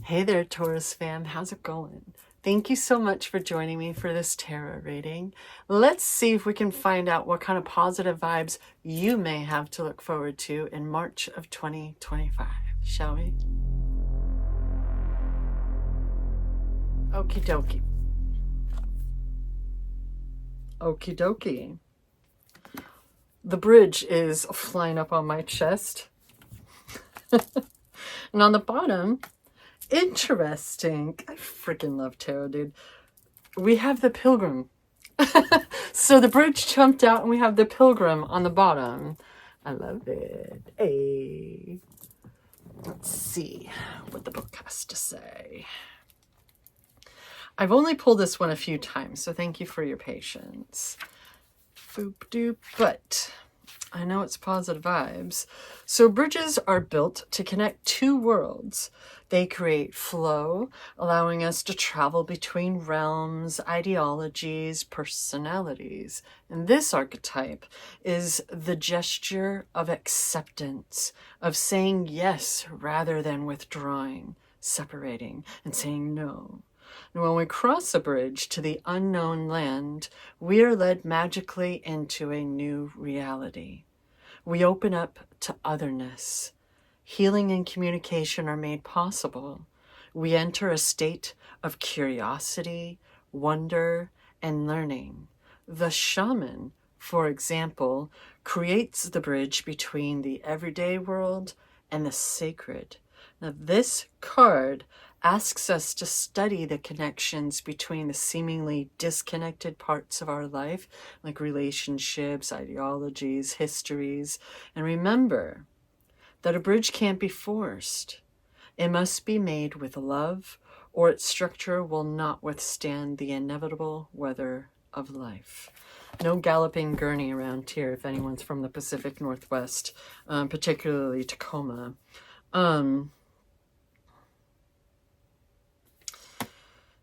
Hey there, Taurus fam. How's it going? Thank you so much for joining me for this tarot reading. Let's see if we can find out what kind of positive vibes you may have to look forward to in March of 2025, shall we? Okie dokie. Okie dokie. The bridge is flying up on my chest. And on the bottom, interesting. I freaking love tarot, dude. We have the Pilgrim. So the bridge jumped out and we have the Pilgrim on the bottom. I love it. Hey. Let's see what the book has to say. I've only pulled this one a few times, so thank you for your patience. Boop doop, but I know it's positive vibes. So bridges are built to connect two worlds. They create flow, allowing us to travel between realms, ideologies, personalities. And this archetype is the gesture of acceptance, of saying yes rather than withdrawing, separating, and saying no. And when we cross a bridge to the unknown land, we are led magically into a new reality. We open up to otherness. Healing and communication are made possible. We enter a state of curiosity, wonder, and learning. The shaman, for example, creates the bridge between the everyday world and the sacred. Now, this card asks us to study the connections between the seemingly disconnected parts of our life, like relationships, ideologies, histories, and remember that a bridge can't be forced. It must be made with love, or its structure will not withstand the inevitable weather of life. No galloping gurney around here if anyone's from the Pacific Northwest, particularly Tacoma.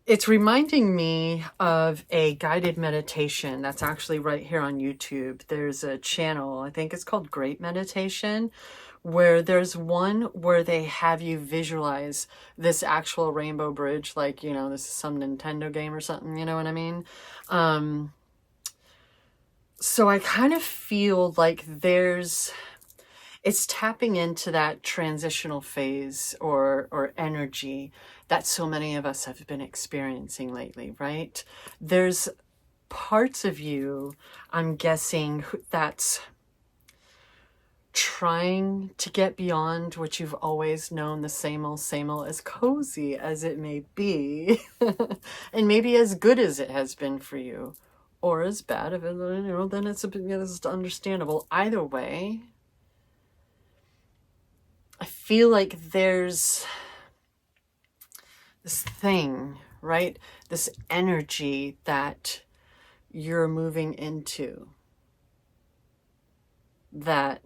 It's reminding me of a guided meditation that's actually right here on YouTube. There's a channel, I think it's called Great Meditation, where there's one where they have you visualize this actual rainbow bridge, like, you know, this is some Nintendo game or something, you know what I mean? So I kind of feel like it's tapping into that transitional phase or energy that so many of us have been experiencing lately, right? There's parts of you, I'm guessing, that's trying to get beyond what you've always known, the same old, as cozy as it may be, and maybe as good as it has been for you, or as bad, if it, you know, then it's understandable. Either way, I feel like there's this thing, right? This energy that you're moving into that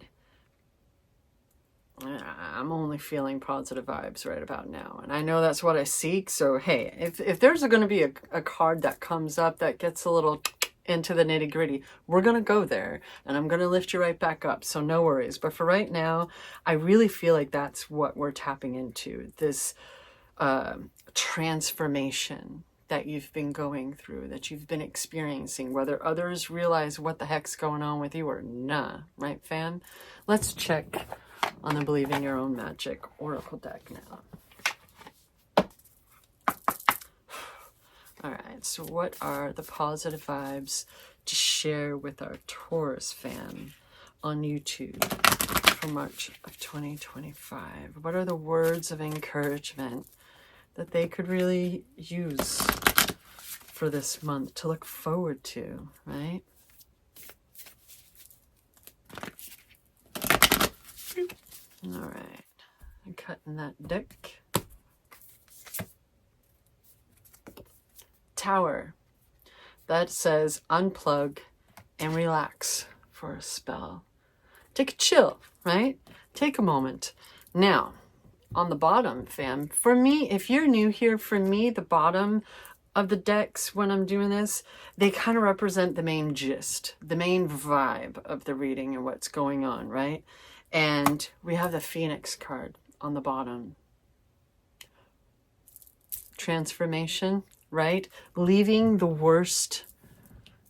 I'm only feeling positive vibes right about now. And I know that's what I seek. So, hey, if there's going to be a card that comes up that gets a little into the nitty gritty, we're going to go there and I'm going to lift you right back up. So no worries. But for right now, I really feel like that's what we're tapping into, this transformation that you've been going through, that you've been experiencing, whether others realize what the heck's going on with you or nah, right, fam? Let's check on the Believe in Your Own Magic Oracle deck now. All right, so what are the positive vibes to share with our Taurus fam on YouTube for March of 2025? What are the words of encouragement that they could really use for this month to look forward to, right? All right, I'm cutting that deck. Tower. That says unplug and relax for a spell. Take a chill, right? Take a moment. Now, on the bottom, fam, for me, if you're new here, for me, the bottom of the decks when I'm doing this, they kind of represent the main gist, the main vibe of the reading and what's going on, right? And we have the Phoenix card on the bottom. transformation, right? Leaving the worst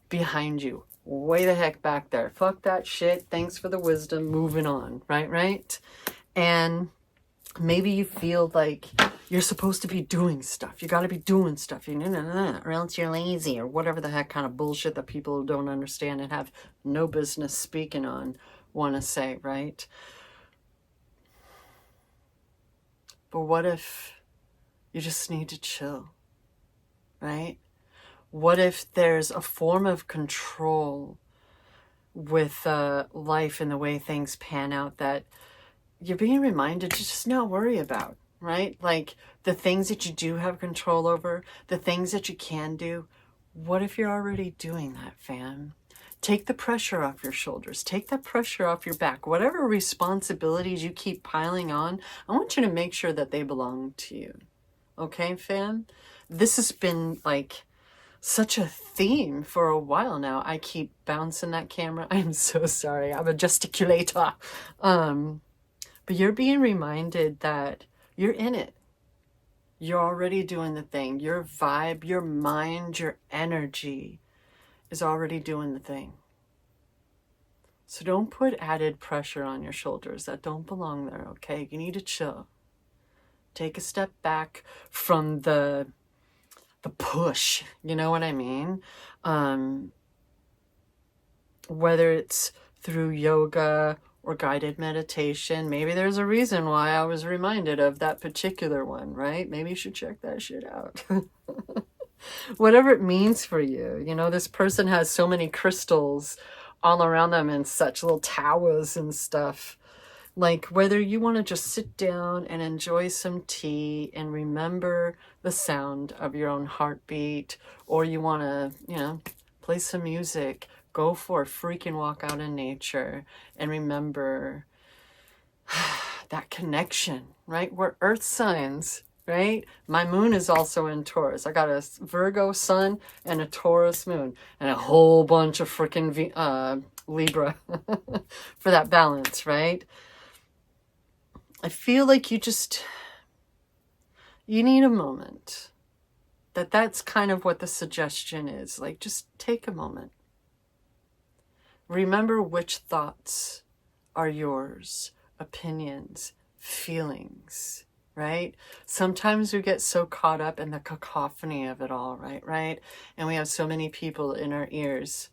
behind you. Way the heck back there. Fuck that shit. Thanks for the wisdom. Moving on, right? And maybe you feel like you're supposed to be doing stuff. You got to be doing stuff. Or else you're lazy or whatever the heck kind of bullshit that people who don't understand and have no business speaking on want to say, right? But what if you just need to chill, right? What if there's a form of control with life and the way things pan out that you're being reminded to just not worry about, right? Like the things that you do have control over, the things that you can do. What if you're already doing that, fam? Take the pressure off your shoulders. Take that pressure off your back. Whatever responsibilities you keep piling on, I want you to make sure that they belong to you. Okay, fam? This has been like such a theme for a while now. I keep bouncing that camera. I'm so sorry. I'm a gesticulator. But you're being reminded that you're in it. You're already doing the thing. Your vibe, your mind, your energy is already doing the thing. So don't put added pressure on your shoulders that don't belong there, okay? You need to chill. Take a step back from the push, you know what I mean? Whether it's through yoga or guided meditation, maybe there's a reason why I was reminded of that particular one, right? Maybe you should check that shit out. Whatever it means for you. You know, this person has so many crystals all around them and such, little towers and stuff. Like whether you want to just sit down and enjoy some tea and remember the sound of your own heartbeat, or you want to, you know, play some music, go for a freaking walk out in nature and remember that connection, right? We're earth signs, right? My moon is also in Taurus. I got a Virgo sun and a Taurus moon and a whole bunch of freaking Libra for that balance, right? I feel like you need a moment. That's kind of what the suggestion is. Like, just take a moment. Remember which thoughts are yours, opinions, feelings, right? Sometimes we get so caught up in the cacophony of it all, right? And we have so many people in our ears.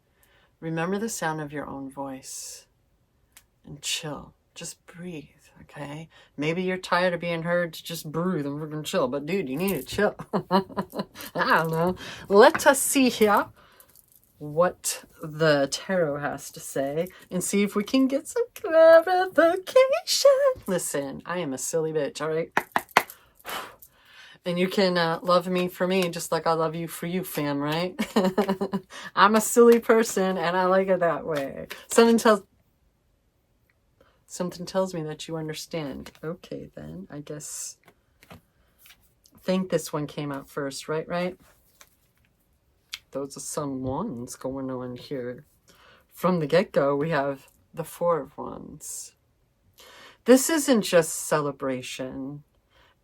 Remember the sound of your own voice and chill. Just breathe. Okay, maybe you're tired of being heard to just breathe and freaking chill, but dude, you need to chill. I don't know. Let us see here what the tarot has to say and see if we can get some clarification. Listen, I am a silly bitch, all right? And you can love me for me just like I love you for you, fam, right? I'm a silly person and I like it that way. Something tells me that you understand. Okay, then. I guess. I think this one came out first, right? Those are some ones going on here. From the get-go, we have the Four of Wands. This isn't just celebration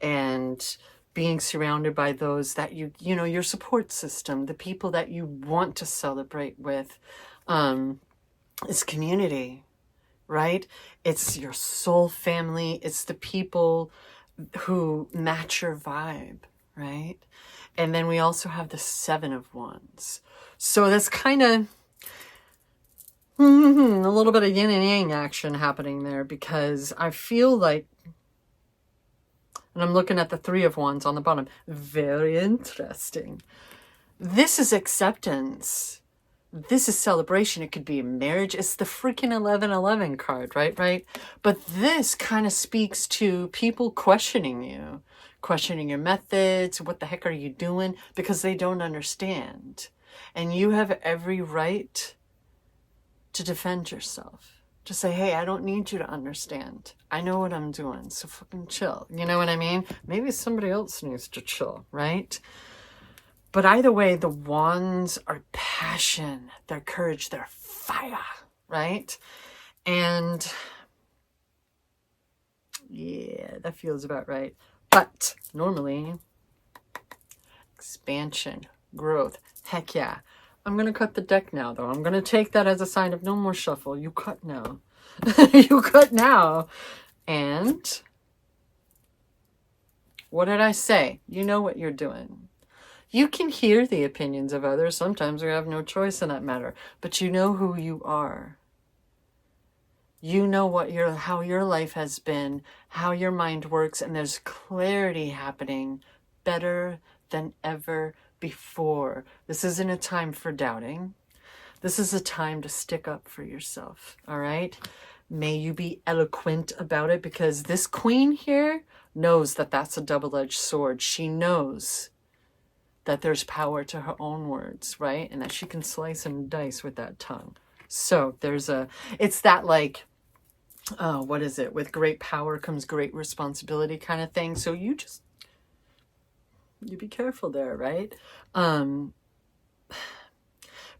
and being surrounded by those that you know, your support system, the people that you want to celebrate with. It's community. Right? It's your soul family. It's the people who match your vibe, right? And then we also have the Seven of Wands. So that's kind of a little bit of yin and yang action happening there, because I feel like, and I'm looking at the Three of Wands on the bottom. Very interesting. This is acceptance. This is celebration. It could be a marriage. It's the freaking 1111 card, right? But this kind of speaks to people questioning you, questioning your methods. What the heck are you doing? Because they don't understand. And you have every right to defend yourself. To say, hey, I don't need you to understand. I know what I'm doing, so fucking chill. You know what I mean? Maybe somebody else needs to chill, right? But either way, the wands are passion, their courage, their fire, right? And yeah, that feels about right. But normally, expansion, growth. Heck yeah. I'm going to cut the deck now, though. I'm going to take that as a sign of no more shuffle. You cut now. You cut now. And what did I say? You know what you're doing. You can hear the opinions of others. Sometimes we have no choice in that matter. But you know who you are. You know what how your life has been, how your mind works, and there's clarity happening better than ever before. This isn't a time for doubting. This is a time to stick up for yourself, all right? May you be eloquent about it, because this queen here knows that that's a double-edged sword. She knows that there's power to her own words, right? And that she can slice and dice with that tongue. So it's that like, what is it? With great power comes great responsibility kind of thing. So you be careful there, right? But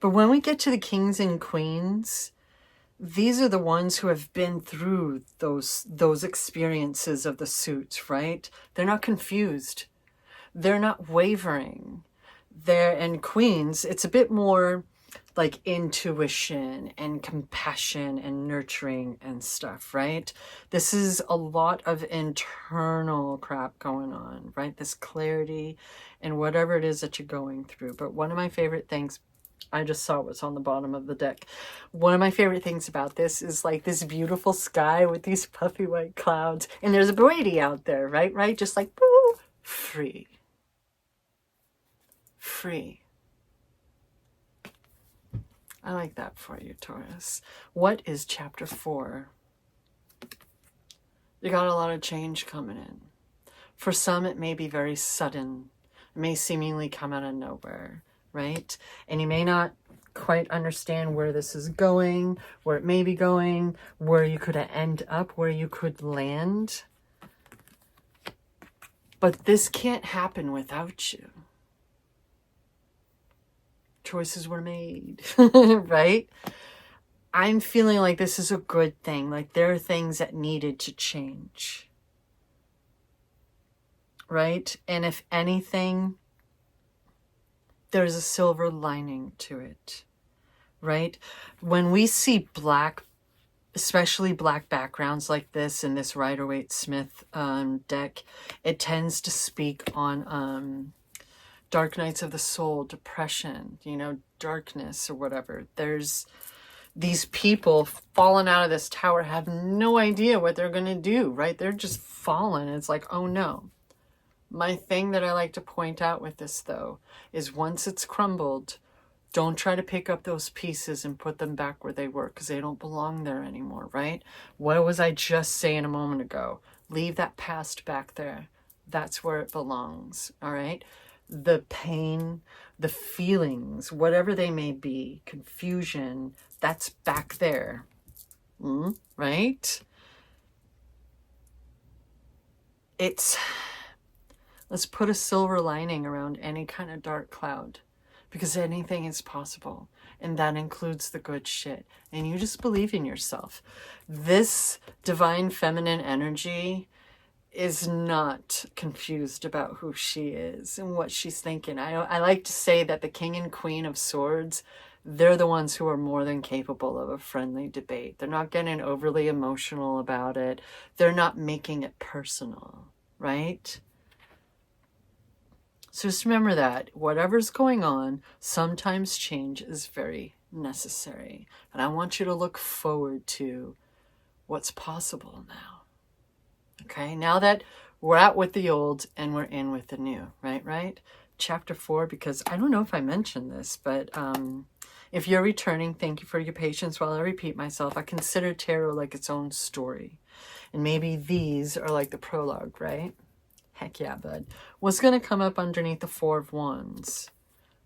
when we get to the kings and queens, these are the ones who have been through those experiences of the suit, right? They're not confused. They're not wavering. And queens, it's a bit more like intuition and compassion and nurturing and stuff, right? This is a lot of internal crap going on, right? This clarity and whatever it is that you're going through. But one of my favorite things, I just saw what's on the bottom of the deck. One of my favorite things about this is like this beautiful sky with these puffy white clouds. And there's a birdie out there, right? Right? Just like, boo, free. Free. I like that for you, Taurus. What is chapter 4? You got a lot of change coming in. For some, it may be very sudden. It may seemingly come out of nowhere, right? And you may not quite understand where this is going, where it may be going, where you could end up, where you could land. But this can't happen without you. Choices were made, right? I'm feeling like this is a good thing. Like there are things that needed to change, right? And if anything, there's a silver lining to it, right? When we see black, especially black backgrounds like this in this Rider-Waite-Smith deck, it tends to speak on dark nights of the soul, depression, darkness or whatever. There's these people falling out of this tower, have no idea what they're going to do, right? They're just falling. It's like, oh no. My thing that I like to point out with this, though, is once it's crumbled, don't try to pick up those pieces and put them back where they were, because they don't belong there anymore, right? What was I just saying a moment ago? Leave that past back there. That's where it belongs, all right? The pain, the feelings, whatever they may be, confusion, that's back there, right? Let's put a silver lining around any kind of dark cloud, because anything is possible, and that includes the good shit. And you just believe in yourself. This divine feminine energy is not confused about who she is and what she's thinking. I like to say that the king and queen of swords, they're the ones who are more than capable of a friendly debate. They're not getting overly emotional about it. They're not making it personal, right? So just remember that whatever's going on, sometimes change is very necessary. And I want you to look forward to what's possible now. Okay, now that we're out with the old and we're in with the new, right? Chapter 4, because I don't know if I mentioned this, but if you're returning, thank you for your patience while I repeat myself. I consider tarot like its own story. And maybe these are like the prologue, right? Heck yeah, bud. What's going to come up underneath the 4 of Wands?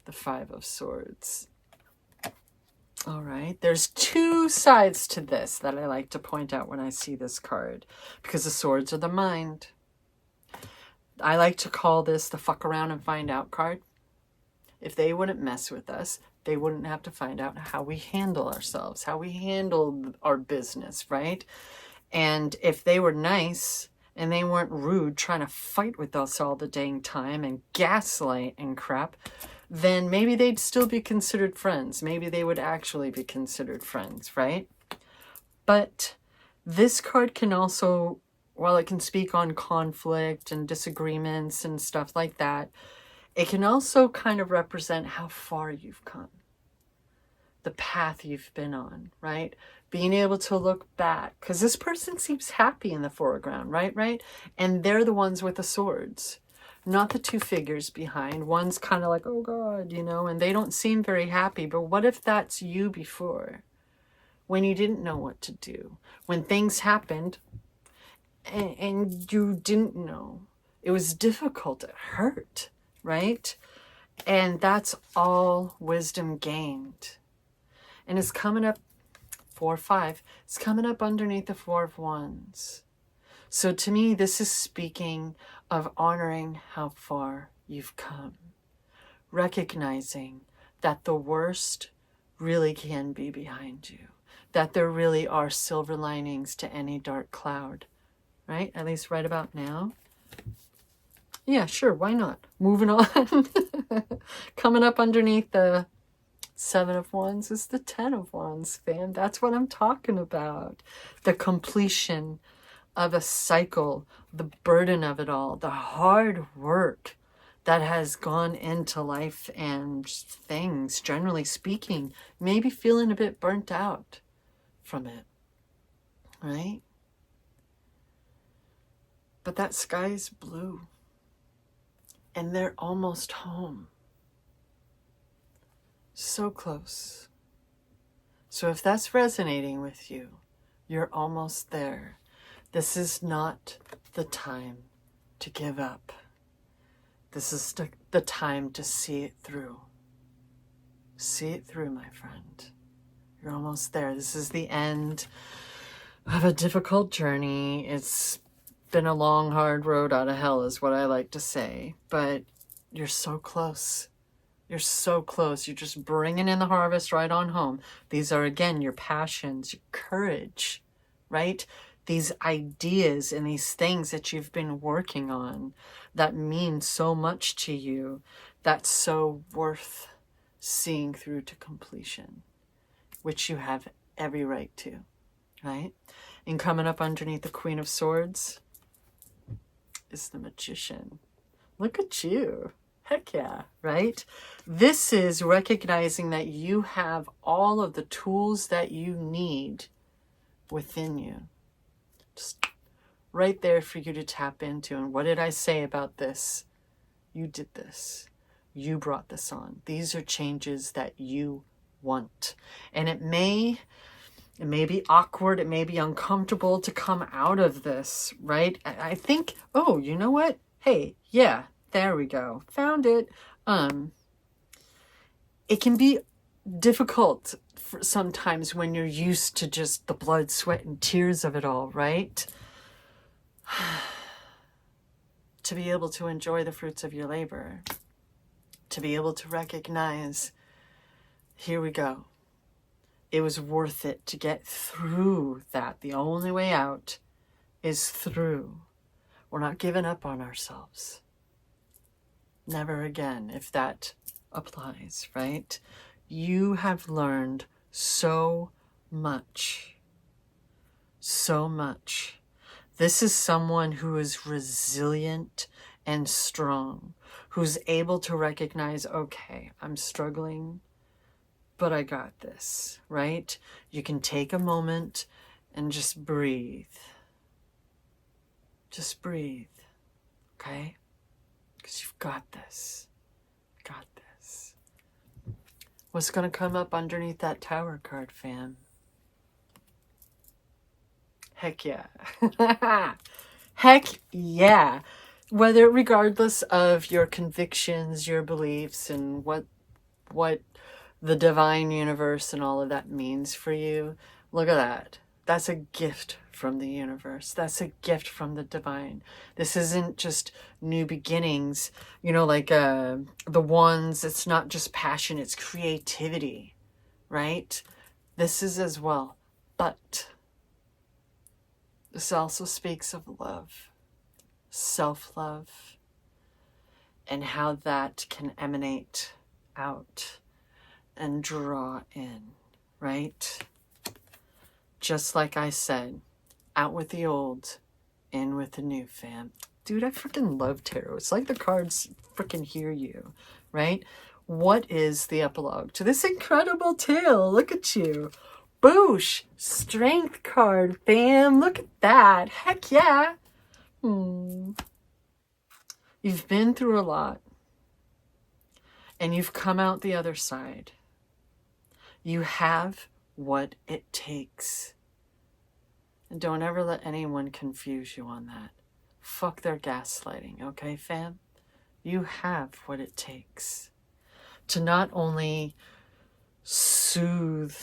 The 5 of Swords. All right, there's 2 sides to this that I like to point out when I see this card, because the swords are the mind. I like to call this the fuck around and find out card. If they wouldn't mess with us, they wouldn't have to find out how we handle ourselves, how we handle our business, right? And if they were nice and they weren't rude trying to fight with us all the dang time and gaslight and crap, then maybe they'd still be considered friends. Maybe they would actually be considered friends, right? But this card can also, while it can speak on conflict and disagreements and stuff like that, it can also kind of represent how far you've come, the path you've been on, right? Being able to look back, because this person seems happy in the foreground, right? And they're the ones with the swords, not the two figures behind. One's kind of like, oh God, you know, and they don't seem very happy. But what if that's you before, when you didn't know what to do, when things happened and you didn't know? It was difficult, it hurt, right? And that's all wisdom gained. And it's coming up, 4, 5, it's coming up underneath the 4 of Wands. So to me, this is speaking of honoring how far you've come, recognizing that the worst really can be behind you, that there really are silver linings to any dark cloud, right? At least right about now. Yeah, sure, why not? Moving on. Coming up underneath the 7 of Wands is the 10 of Wands, fam. That's what I'm talking about. The completion of a cycle, the burden of it all, the hard work that has gone into life and things, generally speaking, maybe feeling a bit burnt out from it, right? But that sky's blue, and they're almost home. So close. So if that's resonating with you, you're almost there. This is not the time to give up. This is the time to see it through. See it through, my friend. You're almost there. This is the end of a difficult journey. It's been a long, hard road out of hell is what I like to say. But you're so close. You're so close. You're just bringing in the harvest right on home. These are, again, your passions, your courage, right? These ideas and these things that you've been working on that mean so much to you, that's so worth seeing through to completion, which you have every right to, right? And coming up underneath the Queen of Swords is the Magician. Look at you. Heck yeah, right? This is recognizing that you have all of the tools that you need within you. Just right there for you to tap into. And what did I say about this? You did this. You brought this on. These are changes that you want. And it may be awkward. It may be uncomfortable to come out of this, right? I think, oh, you know what? Hey, yeah. There we go. Found it. It can be difficult for sometimes when you're used to just the blood, sweat, and tears of it all, right? To be able to enjoy the fruits of your labor. To be able to recognize, here we go. It was worth it to get through that. The only way out is through. We're not giving up on ourselves. Never again, if that applies, right? You have learned so much. So much. This is someone who is resilient and strong, who's able to recognize, okay, I'm struggling, but I got this, right? You can take a moment and just breathe. Just breathe, okay? Because you've got this. Got this. What's going to come up underneath that Tower card, fam? Heck yeah. Heck yeah. Whether, regardless of your convictions, your beliefs, and what the divine universe and all of that means for you, look at that. That's a gift from the universe. That's a gift from the divine. This isn't just new beginnings, you know, like the ones, it's not just passion, it's creativity, right? This is as well. But this also speaks of love. self-love, and how that can emanate out and draw in, right? Just like I said, out with the old, in with the new, fam. Dude, I freaking love tarot. It's like the cards freaking hear you, right? What is the epilogue to this incredible tale? Look at you. Boosh! Strength card, fam. Look at that. Heck yeah. You've been through a lot, and you've come out the other side. You have what it takes. And don't ever let anyone confuse you on that. Fuck their gaslighting, okay, fam? You have what it takes to not only soothe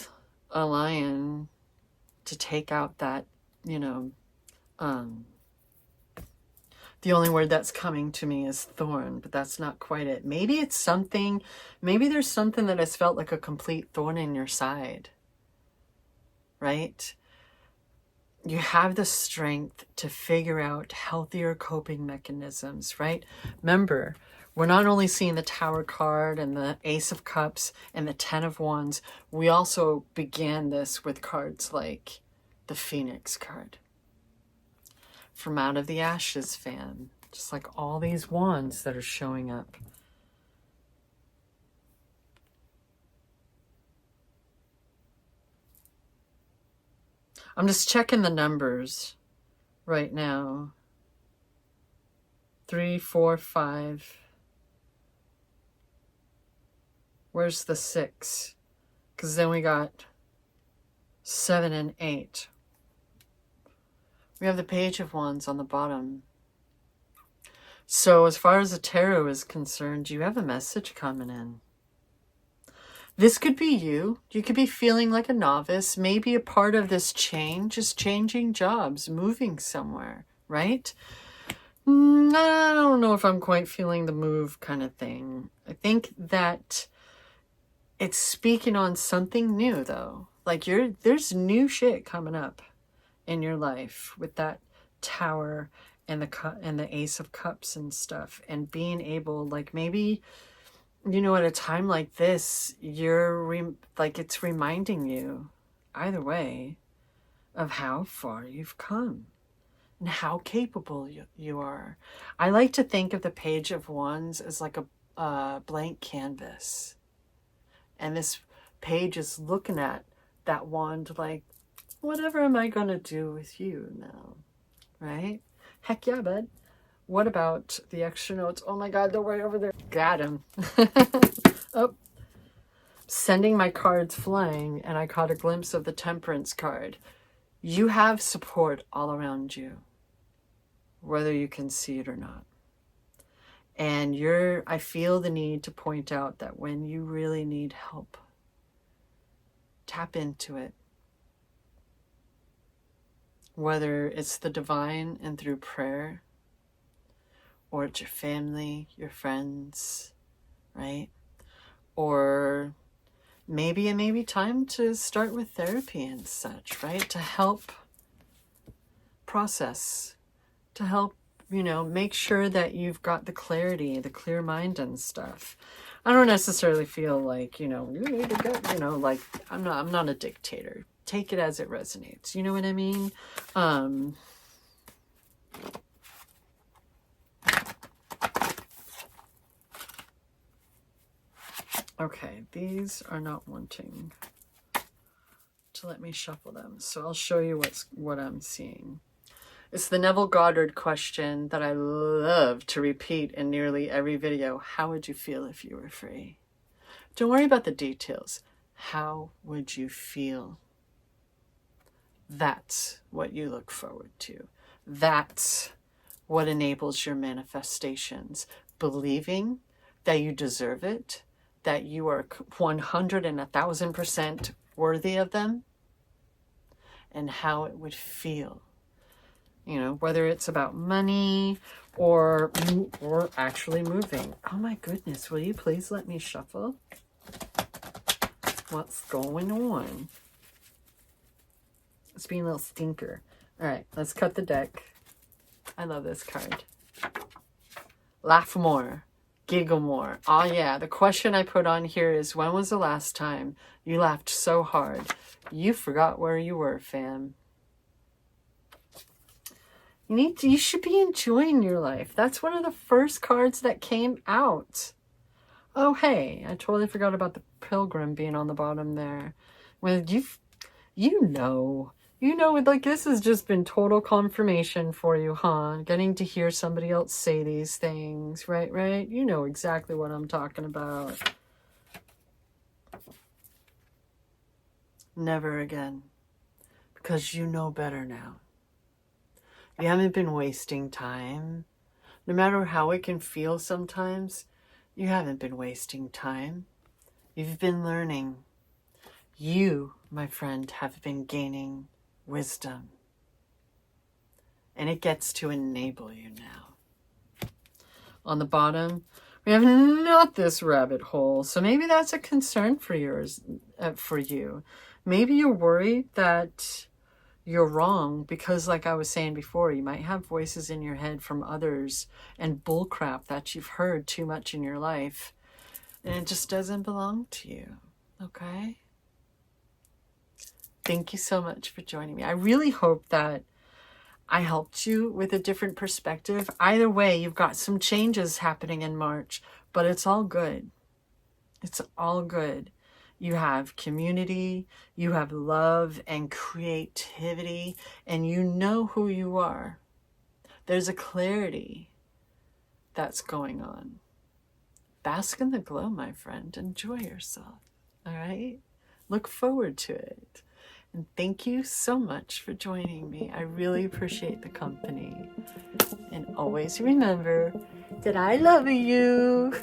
a lion, to take out that, you know, the only word that's coming to me is thorn, but that's not quite it. Maybe it's something, maybe there's something that has felt like a complete thorn in your side, right? You have the strength to figure out healthier coping mechanisms, right? Remember, we're not only seeing the Tower card and the Ace of Cups and the Ten of Wands. We also began this with cards like the Phoenix card. From Out of the Ashes, fam. Just like all these wands that are showing up. I'm just checking the numbers right now. 3, 4, 5. Where's the 6? Because then we got 7 and 8. We have the Page of Wands on the bottom. So as far as the tarot is concerned, you have a message coming in. This could be you. You could be feeling like a novice. Maybe a part of this change is changing jobs, moving somewhere, right? I don't know if I'm quite feeling the move kind of thing. I think that it's speaking on something new, though. Like there's new shit coming up in your life with that Tower and the Ace of Cups and stuff, and being able, like, maybe, you know, at a time like this, it's reminding you, either way, of how far you've come and how capable you are. I like to think of the Page of Wands as like a blank canvas. And this page is looking at that wand like, whatever am I going to do with you now? Right? Heck yeah, bud. What about the extra notes? Oh my God, they're right over there. Got him. Oh, sending my cards flying, and I caught a glimpse of the Temperance card. You have support all around you, whether you can see it or not. And I feel the need to point out that when you really need help, tap into it. Whether it's the divine and through prayer, or it's your family, your friends, right? Or maybe it may be time to start with therapy and such, right? To help process, to help, you know, make sure that you've got the clarity, the clear mind and stuff. I don't necessarily feel like, you know, you need to get, you know, like, I'm not a dictator. Take it as it resonates. You know what I mean? Okay, these are not wanting to let me shuffle them. So I'll show you what I'm seeing. It's the Neville Goddard question that I love to repeat in nearly every video. How would you feel if you were free? Don't worry about the details. How would you feel? That's what you look forward to. That's what enables your manifestations. Believing that you deserve it, that you are 100 and 1,000% worthy of them, and how it would feel. You know, whether it's about money or actually moving. Oh my goodness, will you please let me shuffle? What's going on? It's being a little stinker. All right, let's cut the deck. I love this card. Laugh more. Giggle more. Oh yeah, the question I put on here is, when was the last time you laughed so hard you forgot where you were, fam? You should be enjoying your life. That's one of the first cards that came out. Oh hey, I totally forgot about the pilgrim being on the bottom there. Well, you know, like, this has just been total confirmation for you, huh? Getting to hear somebody else say these things, right? You know exactly what I'm talking about. Never again, because you know better now. You haven't been wasting time. No matter how it can feel sometimes, you haven't been wasting time. You've been learning. You, my friend, have been gaining wisdom. And it gets to enable you now. On the bottom, we have not this rabbit hole. So maybe that's a concern for you. Maybe you're worried that you're wrong because, like I was saying before, you might have voices in your head from others and bullcrap that you've heard too much in your life. And it just doesn't belong to you. Okay? Thank you so much for joining me. I really hope that I helped you with a different perspective. Either way, you've got some changes happening in March, but it's all good. It's all good. You have community, you have love and creativity, and you know who you are. There's a clarity that's going on. Bask in the glow, my friend. Enjoy yourself. All right? Look forward to it. And thank you so much for joining me. I really appreciate the company. And always remember that I love you.